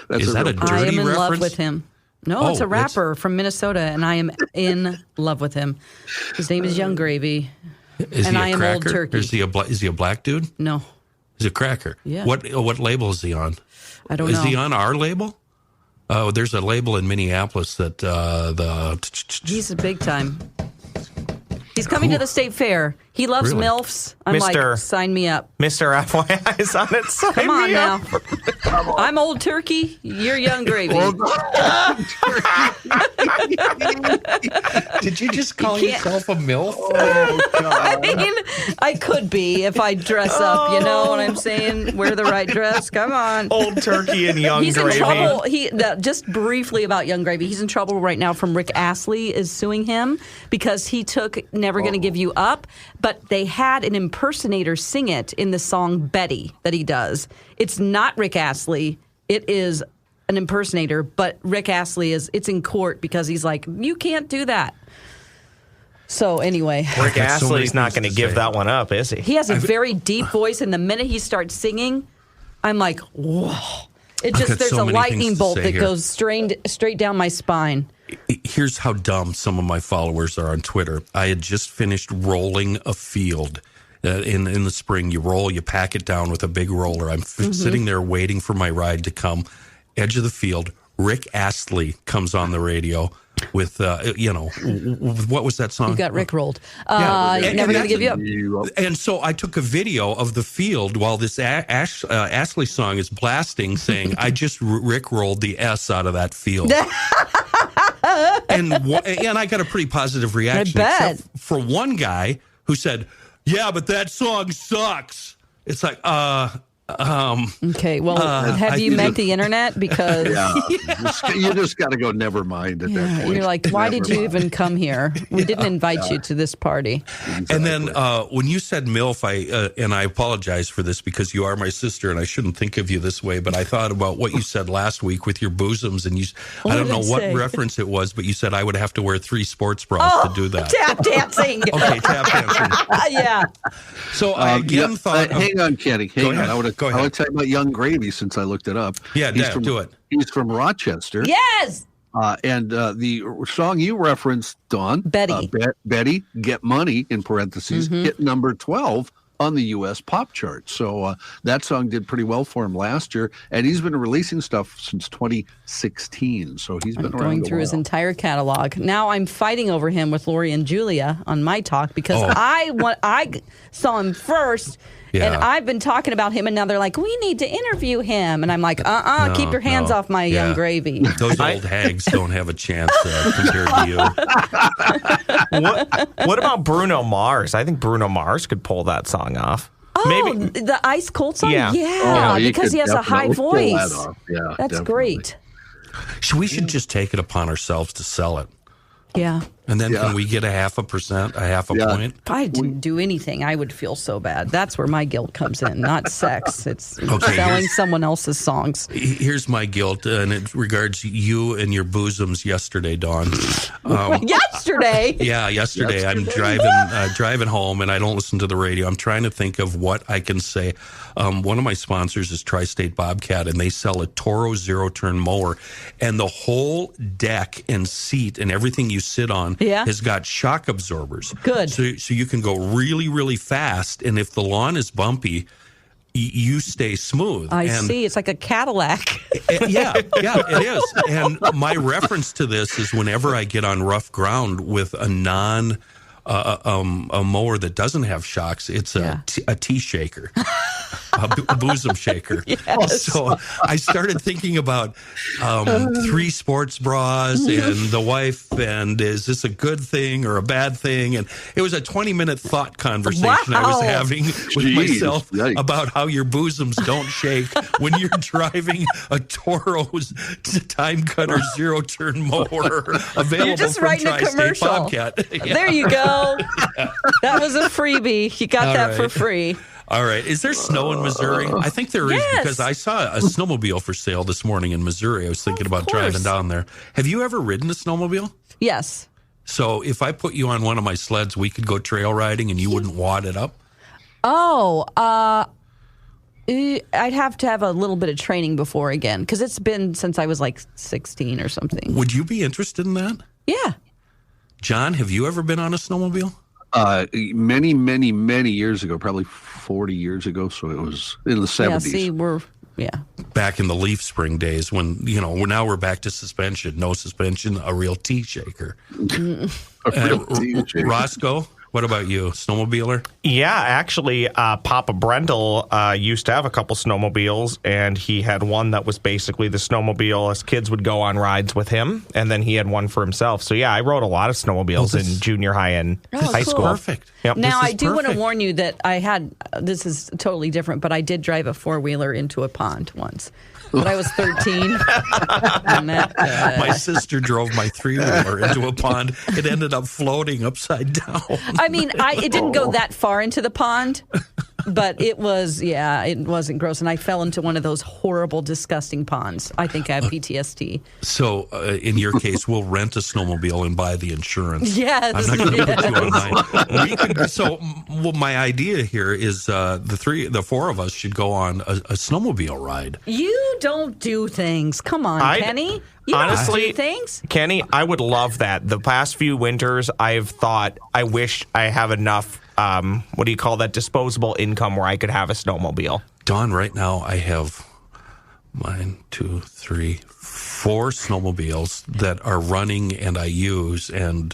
dirty reference? I am in love with him. No, it's a rapper from Minnesota, and I am in love with him. His name is Young Gravy, and I am Old Turkey. Is he a black dude? No. He's a cracker. Yeah. What label is he on? I don't know. Is he on our label? Oh, there's a label in Minneapolis that he's a big time. He's coming to the state fair. He loves MILFs. I'm like, sign me up. Mr. FYI is on it. Sign Come on me now. up. I'm Old Turkey. You're Young Gravy. Did you just call yourself a MILF? Oh, God. I mean, I could be if I dress up. You know what I'm saying? Wear the right dress. Come on. Old Turkey and Young He's Gravy. in trouble. Just briefly about Young Gravy. He's in trouble right now from Rick Astley is suing him because he took Never Gonna Give You Up, but they had an impersonator sing it in the song Betty that he does. It's not Rick Astley. It is an impersonator, but Rick Astley it's in court because he's like, you can't do that. So anyway. Rick Astley's not going to give that one up, is he? He has a very deep voice, and the minute he starts singing, I'm like, whoa. There's a lightning bolt that goes straight down my spine. Here's how dumb some of my followers are on Twitter. I had just finished rolling a field. In the spring, you pack it down with a big roller. I'm sitting there waiting for my ride to come. Edge of the field, Rick Astley comes on the radio with, what was that song? You got Rick rolled. Never Gonna Give You Up. And so I took a video of the field while this Astley song is blasting, saying, I just Rick rolled the S out of that field. and I got a pretty positive reaction. I bet. Except for one guy who said, yeah, but that song sucks. It's like, Okay, well, have you met the internet? Because you just got to go, never mind at that point. You're like, why did you even come here? We didn't invite you to this party. Exactly. And then when you said MILF, and I apologize for this because you are my sister and I shouldn't think of you this way, but I thought about what you said last week with your bosoms, and I don't know what reference it was, but you said I would have to wear 3 sports bras to do that. Tap dancing. Okay, tap dancing. Yeah. So I again thought... hang on, Kenny. Hang on. Go ahead. I would tell you about Young Gravy since I looked it up. Yeah, do it. He's from Rochester. Yes. And the song you referenced, Dawn, Betty. Betty, Get Money, in parentheses, hit number 12 on the U.S. pop chart. So that song did pretty well for him last year, and he's been releasing stuff since 2016. So he's been going through his entire catalog. Now I'm fighting over him with Lori and Julia on My Talk because I saw him first. Yeah. And I've been talking about him, and now they're like, we need to interview him. And I'm like, keep your hands off my Young Gravy. Those old hags don't have a chance compared to you. What about Bruno Mars? I think Bruno Mars could pull that song off. Oh, maybe the Ice Cold song? Yeah. Because he has a high voice. Yeah, that's definitely great. We should just take it upon ourselves to sell it. Yeah. And then can we get 0.5%, half a point? If I didn't do anything, I would feel so bad. That's where my guilt comes in, not sex. It's selling someone else's songs. Here's my guilt, and it regards you and your bosoms yesterday, Dawn. Yesterday? Yeah, yesterday. I'm driving home, and I don't listen to the radio. I'm trying to think of what I can say. One of my sponsors is Tri-State Bobcat, and they sell a Toro zero-turn mower, and the whole deck and seat and everything you sit on has got shock absorbers. Good. So you can go really, really fast, and if the lawn is bumpy, you stay smooth. I see. It's like a Cadillac. Yeah, it is. And my reference to this is whenever I get on rough ground with a a mower that doesn't have shocks, it's a tea shaker, a bosom shaker. Yes. So I started thinking about 3 sports bras and the wife, and is this a good thing or a bad thing? And it was a 20-minute thought conversation I was having with myself about how your bosoms don't shake when you're driving a Toro's time cutter zero-turn mower available from Tri-State Bobcat. There you go. That was a freebie. You got that for free. All right. Is there snow in Missouri? I think there is, because I saw a snowmobile for sale this morning in Missouri. I was thinking about driving down there. Have you ever ridden a snowmobile? Yes. So if I put you on one of my sleds, we could go trail riding and you wouldn't wad it up? Oh, I'd have to have a little bit of training before again, because it's been since I was like 16 or something. Would you be interested in that? Yeah. John, have you ever been on a snowmobile? Many, many, many years ago, probably 40 years ago. So it was in the 70s. Yeah, see, back in the leaf spring days when, now we're back to suspension. No suspension, a real tea shaker. Roscoe, what about you? Snowmobiler? Yeah, actually, Papa Brendel used to have a couple snowmobiles, and he had one that was basically the snowmobile as kids would go on rides with him, and then he had one for himself. So, yeah, I rode a lot of snowmobiles in junior high and high school. Perfect. Yep. Now, I do want to warn you that this is totally different, but I did drive a four-wheeler into a pond once. But I was 13. My sister drove my 3-wheeler into a pond. It ended up floating upside down. I mean, it didn't go that far into the pond, but it wasn't gross. And I fell into one of those horrible, disgusting ponds. I think I have PTSD. So, in your case, we'll rent a snowmobile and buy the insurance. Yes. I'm not going to put you on mine. My idea here is the 4 of us should go on a snowmobile ride. You don't do things. Come on, Kenny. You honestly, don't do things. Kenny, I would love that. The past few winters, I've thought, I wish I have enough, what do you call that, disposable income where I could have a snowmobile. Dawn, right now I have 4 snowmobiles that are running and I use, and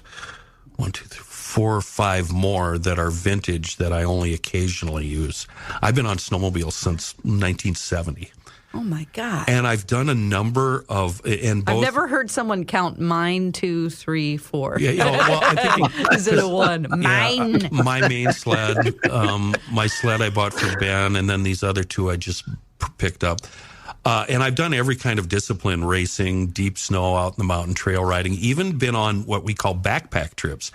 4 or 5 more that are vintage that I only occasionally use. I've been on snowmobiles since 1970. Oh my God. And I've done a number of, and both. I've never heard someone count mine, 2, 3, 4. Yeah, well, I think Is it a 1? Mine. Yeah, my main sled, my sled I bought for Ben, and then these other 2 I just picked up. And I've done every kind of discipline, racing, deep snow, out in the mountain, trail riding, even been on what we call backpack trips,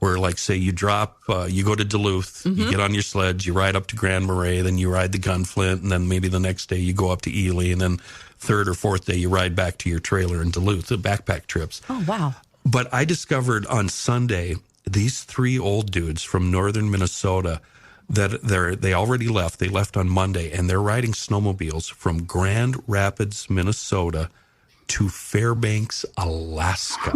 where, like, say you drop, you go to Duluth, you get on your sled, you ride up to Grand Marais, then you ride the Gunflint, and then maybe the next day you go up to Ely, and then third or fourth day you ride back to your trailer in Duluth, the backpack trips. Oh, wow. But I discovered on Sunday, these 3 old dudes from northern Minnesota that they already left. They left on Monday, and they're riding snowmobiles from Grand Rapids, Minnesota to Fairbanks, Alaska.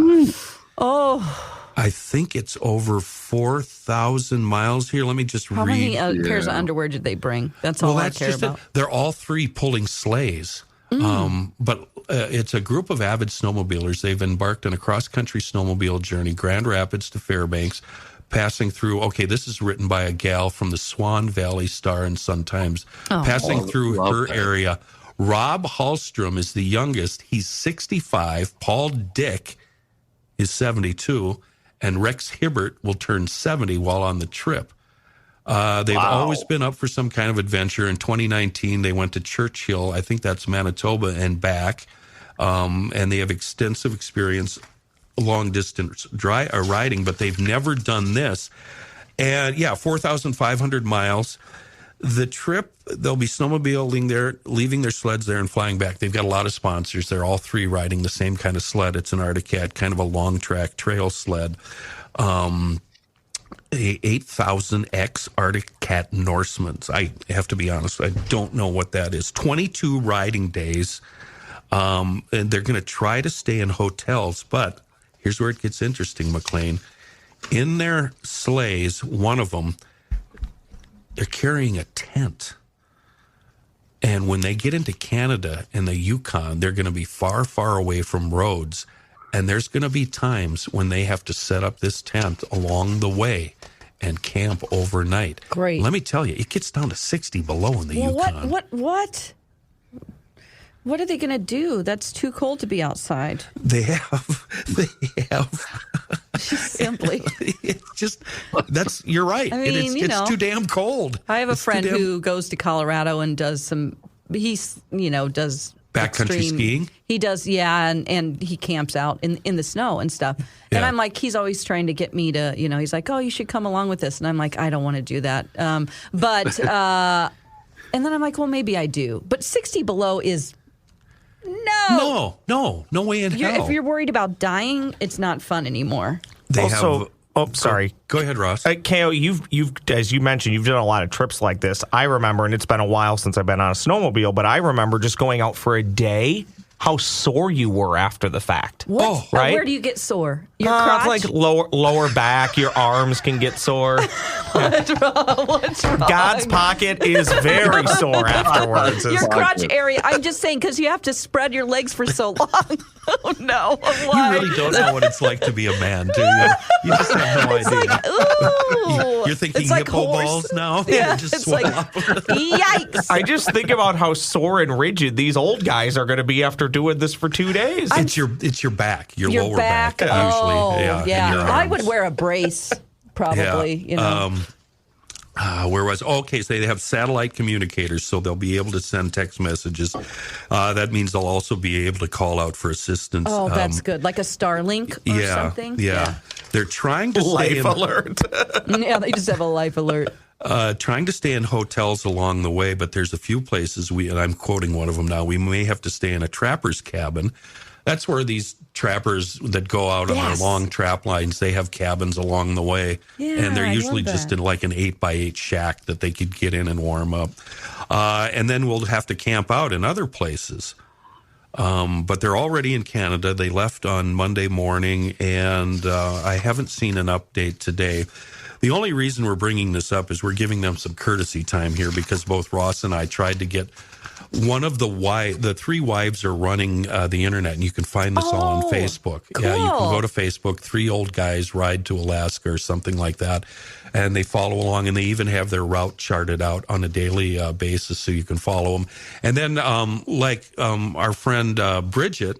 Oh. I think it's over 4,000 miles here. Let me just How read. many pairs of underwear did they bring? That's all I care about. They're all 3 pulling sleighs. But it's a group of avid snowmobilers. They've embarked on a cross-country snowmobile journey, Grand Rapids to Fairbanks, passing through, this is written by a gal from the Swan Valley Star and Sun-Times, passing through her area. Rob Hallstrom is the youngest. He's 65. Paul Dick is 72. And Rex Hibbert will turn 70 while on the trip. They've always been up for some kind of adventure. In 2019, they went to Churchill, I think that's Manitoba, and back. And they have extensive experience long-distance riding, but they've never done this. And, 4,500 miles. The trip, they'll be snowmobiling there, leaving their sleds there and flying back. They've got a lot of sponsors. They're all 3 riding the same kind of sled. It's an Arctic Cat, kind of a long-track trail sled. A 8,000X Arctic Cat Norseman's. I have to be honest, I don't know what that is. 22 riding days. And they're going to try to stay in hotels, but here's where it gets interesting, McLean. In their sleighs, one of them, they're carrying a tent. And when they get into Canada and the Yukon, they're going to be far, far away from roads. And there's going to be times when they have to set up this tent along the way and camp overnight. Great. Let me tell you, it gets down to 60 below in the Yukon. What are they going to do? That's too cold to be outside. They have. Simply. You're right. I mean, it's too damn cold. I have a friend who goes to Colorado and does does backcountry skiing. He does, and he camps out in the snow and stuff. And I'm like, he's always trying to get me to, he's like, oh, you should come along with this. And I'm like, I don't want to do that. And then I'm like, well, maybe I do. But 60 below is no way in hell. If you're worried about dying, it's not fun anymore. Sorry. Go ahead, Ross. KO, you've as you mentioned, you've done a lot of trips like this. I remember, and it's been a while since I've been on a snowmobile, but I remember just going out for a day, how sore you were after the fact. What? Oh, right? Where do you get sore? Your crotch? It's like lower back. Your arms can get sore. What's wrong? God's pocket is very sore afterwards. Your crotch area. I'm just saying because you have to spread your legs for so long. Oh no! Why? You really don't know what it's like to be a man, do you? You just have no idea. Like, ooh. You're thinking it's like hippo horse. balls now? Yeah, just it's like, yikes. I just think about how sore and rigid these old guys are going to be after doing this for 2 days. It's your back, your lower back, usually. Yeah. I would wear a brace, probably. Where was? Okay, so they have satellite communicators, so they'll be able to send text messages. That means they'll also be able to call out for assistance. Oh, that's good. Like a Starlink or something? Yeah. They're trying to life alert. Yeah, they just have a life alert. Trying to stay in hotels along the way, but there's a few places and I'm quoting one of them now, we may have to stay in a trapper's cabin. That's where these trappers that go out on their long trap lines, they have cabins along the way. Yeah, and they're usually just in like an 8x8 shack that they could get in and warm up. And then we'll have to camp out in other places. But they're already in Canada. They left on Monday morning, and I haven't seen an update today. The only reason we're bringing this up is we're giving them some courtesy time here because both Ross and I tried to get One of the three wives are running the internet, and you can find this all on Facebook. Cool. Yeah, you can go to Facebook. 3 old guys ride to Alaska or something like that, and they follow along, and they even have their route charted out on a daily basis, so you can follow them. And then, our friend Bridget,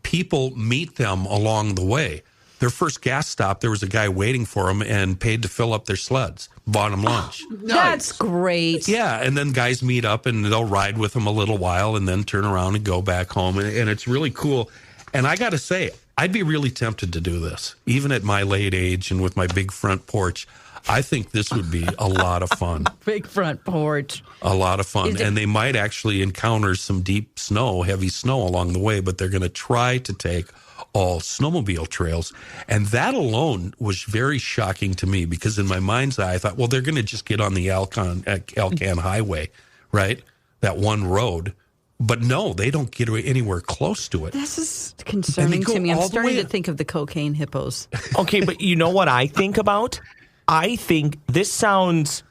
people meet them along the way. Their first gas stop, there was a guy waiting for them and paid to fill up their sleds, bought them lunch. That's great. Yeah, and then guys meet up and they'll ride with them a little while and then turn around and go back home. And it's really cool. And I got to say, I'd be really tempted to do this, even at my late age and with my big front porch. I think this would be a lot of fun. Big front porch. A lot of fun. And they might actually encounter some deep snow, heavy snow along the way, but they're going to try to take all snowmobile trails. And that alone was very shocking to me because in my mind's eye, I thought, well, they're going to just get on the Alcan Highway, right? That one road. But no, they don't get anywhere close to it. This is concerning to me. I'm starting to think of the cocaine hippos. Okay, but you know what I think about? I think this sounds,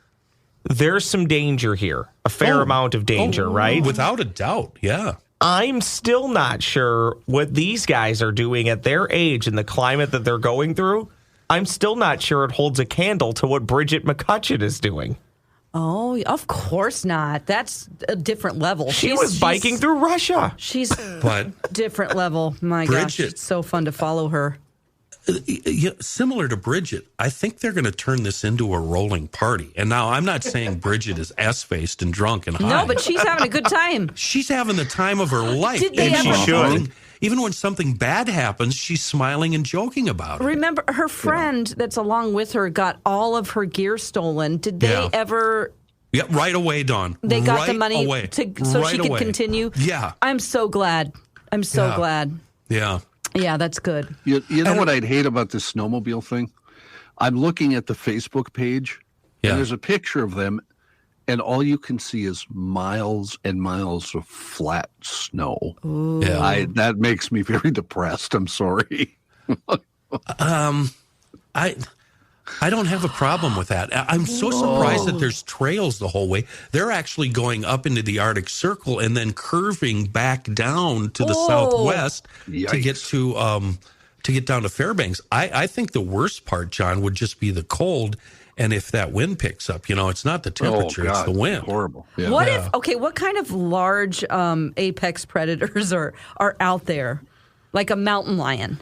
there's some danger here, a fair amount of danger, right? Without a doubt, yeah. I'm still not sure what these guys are doing at their age and the climate that they're going through. I'm still not sure it holds a candle to what Bridget McCutcheon is doing. Oh, of course not. That's a different level. She was biking through Russia. She's But different level. My gosh, it's so fun to follow her. Similar to Bridget, I think they're going to turn this into a rolling party. And now I'm not saying Bridget is S-faced and drunk and high. No, but she's having a good time. She's having the time of her life. Did they and ever- she should. Even when something bad happens, she's smiling and joking about it. Remember, her friend that's along with her got all of her gear stolen. Did they ever... Yeah, right away, Dawn. They got right the money away. so right she could away. continue? Yeah. I'm so glad. I'm so glad. Yeah. Yeah, that's good. You know what I'd hate about this snowmobile thing? I'm looking at the Facebook page, and there's a picture of them, and all you can see is miles and miles of flat snow. Ooh. Yeah. That makes me very depressed. I'm sorry. I don't have a problem with that. I'm so surprised that there's trails the whole way. They're actually going up into the Arctic Circle and then curving back down to the southwest to get down to Fairbanks. I think the worst part, John, would just be the cold. And if that wind picks up, it's not the temperature, it's the wind. Horrible. Yeah. What kind of large apex predators are out there? Like a mountain lion?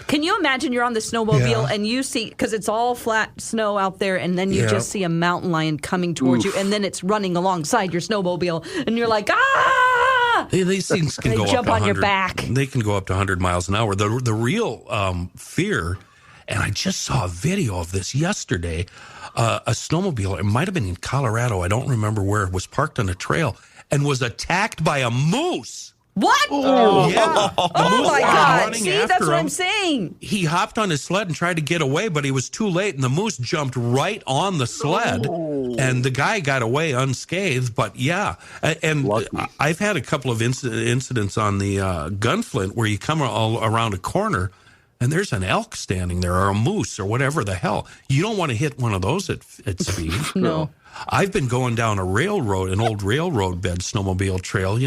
Can you imagine you're on the snowmobile and you see, because it's all flat snow out there, and then you just see a mountain lion coming towards you, and then it's running alongside your snowmobile, and you're like, ah! These things can They go up jump to on your 100 back. They can go up to 100 miles an hour. The real fear, and I just saw a video of this yesterday, a snowmobile, it might have been in Colorado, I don't remember where, it was parked on a trail and was attacked by a moose. What? Oh, yeah. Oh my God. See, that's what I'm saying. He hopped on his sled and tried to get away, but he was too late, and the moose jumped right on the sled, and the guy got away unscathed. But and I've had a couple of incidents on the Gunflint where you come all around a corner, and there's an elk standing there, or a moose, or whatever the hell. You don't want to hit one of those at speed. No. I've been going down an old railroad bed snowmobile trail,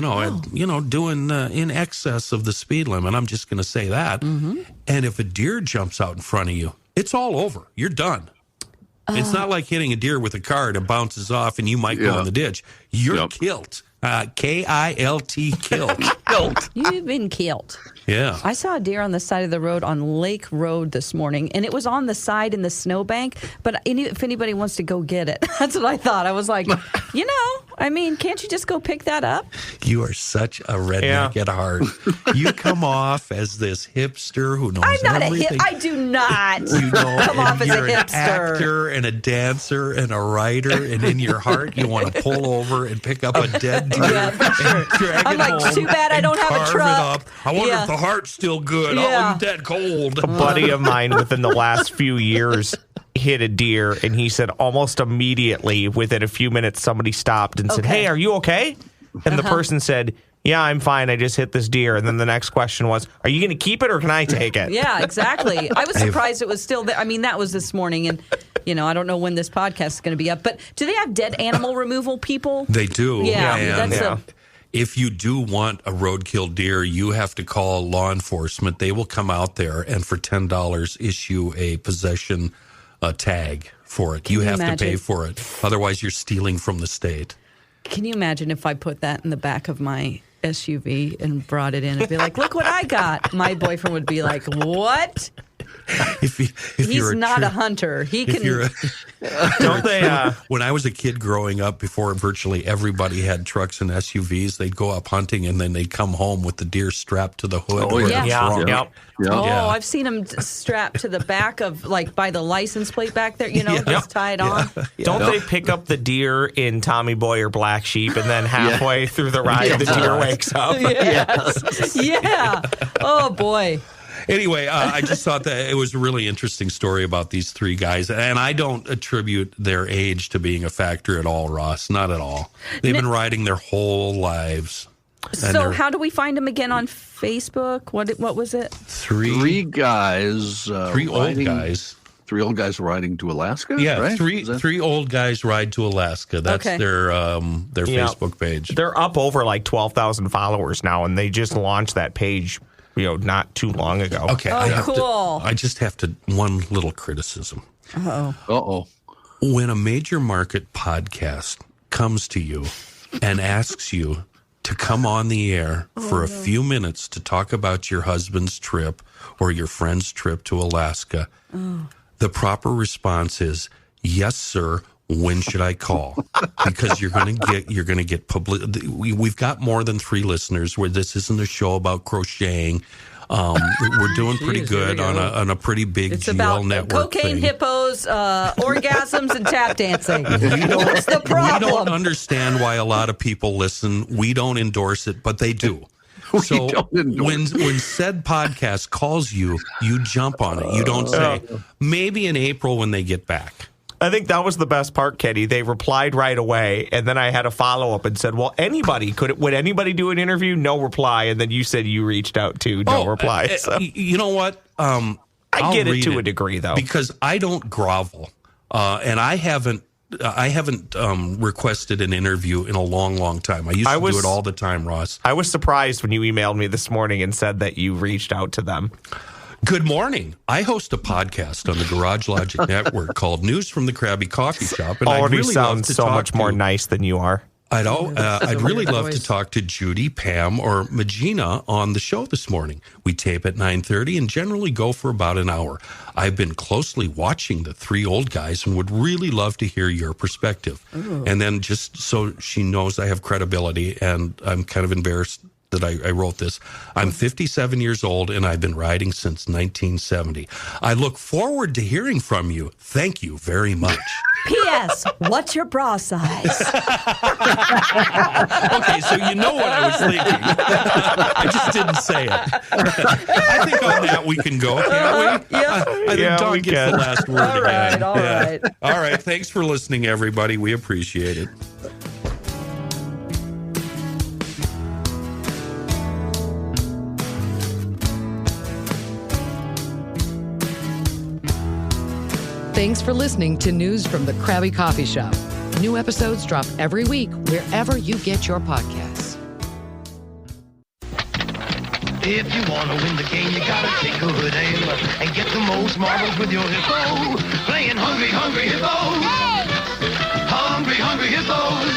doing in excess of the speed limit. I'm just going to say that. Mm-hmm. And if a deer jumps out in front of you, it's all over. You're done. It's not like hitting a deer with a car and it bounces off and you might go in the ditch. You're killed. K-I-L-T, killed. You've been killed. Yeah. I saw a deer on the side of the road on Lake Road this morning, and it was on the side in the snowbank, but if anybody wants to go get it, that's what I thought. I was like, can't you just go pick that up? You are such a redneck at heart. You come off as this hipster who knows everything. I do not come off as a You're an hipster. actor and a dancer and a writer, and in your heart you want to pull over and pick up a dead deer and drag I'm it like, home too bad I don't have a carve truck. it up. I wonder if the heart's still good. Yeah. Oh, I'm dead cold. A buddy of mine within the last few years hit a deer, and he said almost immediately, within a few minutes, somebody stopped and said, "Hey, are you okay?" And the person said, "Yeah, I'm fine. I just hit this deer." And then the next question was, "Are you going to keep it or can I take it?" Yeah, exactly. I was surprised it was still there. I mean, that was this morning, and I don't know when this podcast is going to be up. But do they have dead animal removal people? They do. Yeah, And that's if you do want a roadkill deer, you have to call law enforcement. They will come out there and for $10 issue a possession tag for it. You have to pay for it. Otherwise, you're stealing from the state. Can you imagine if I put that in the back of my SUV and brought it in and be like, look what I got? My boyfriend would be like, what? He's not a hunter. He can. Don't they? When I was a kid growing up, before virtually everybody had trucks and SUVs, they'd go up hunting and then they'd come home with the deer strapped to the hood. Oh, yeah. I've seen them strapped to the back of, like, by the license plate back there, just tied on. Don't they pick up the deer in Tommy Boy or Black Sheep, and then halfway through the ride, the deer wakes up? Yes. Yeah. Oh, boy. Anyway, I just thought that it was a really interesting story about these three guys. And I don't attribute their age to being a factor at all, Ross. Not at all. They've been riding their whole lives. So how do we find them again on Facebook? What was it? Three guys. Three old guys. Three old guys riding to Alaska? Yeah, right? three old guys ride to Alaska. That's their Facebook page. They're up over like 12,000 followers now, and they just launched that page not too long ago. Okay. I just have to, one little criticism. Uh-oh. When a major market podcast comes to you and asks you to come on the air for a few minutes to talk about your husband's trip or your friend's trip to Alaska, the proper response is, yes, sir. When should I call? Because you're going to get public. We've got more than 3 listeners. Where this isn't a show about crocheting. We're doing pretty good on a pretty big it's GL about network cocaine, thing. hippos, orgasms, and tap dancing. What's the problem? We don't understand why a lot of people listen. We don't endorse it, but they do. So when said podcast calls you, you jump on it. You don't say maybe in April when they get back. I think that was the best part, Kenny. They replied right away, and then I had a follow-up and said, well, would anybody do an interview? No reply. And then you said you reached out to no reply. So. You know what? I get it to a degree, though. Because I don't grovel, and I haven't requested an interview in a long, long time. I used to do it all the time, Ross. I was surprised when you emailed me this morning and said that you reached out to them. Good morning. I host a podcast on the Garage Logic Network called News from the Crabby Coffee Shop. And already really sounds so much more nice than you are. I'd really love to talk to Judy, Pam, or Magina on the show this morning. We tape at 9:30 and generally go for about an hour. I've been closely watching the 3 old guys and would really love to hear your perspective. Ooh. And then just so she knows I have credibility, and I'm kind of embarrassed that I wrote this. I'm 57 years old, and I've been riding since 1970. I look forward to hearing from you. Thank you very much. P.S. What's your bra size? Okay, so you know what I was thinking. I just didn't say it. I think on that we can go, can't we? Yeah. I think Don gets the last word again. All right. All right, thanks for listening, everybody. We appreciate it. Thanks for listening to News from the Crabby Coffee Shop. New episodes drop every week wherever you get your podcasts. If you want to win the game, you got to take a good aim and get the most marbles with your hippo. Playing Hungry, Hungry Hippos. Hungry, Hungry Hippos.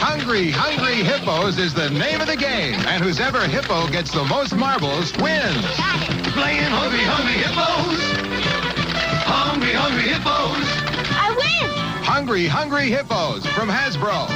Hungry, Hungry Hippos is the name of the game, and whoever hippo gets the most marbles wins. Playing Hungry, Hungry Hippos. Hungry, Hungry Hippos. I win! Hungry, Hungry Hippos from Hasbro.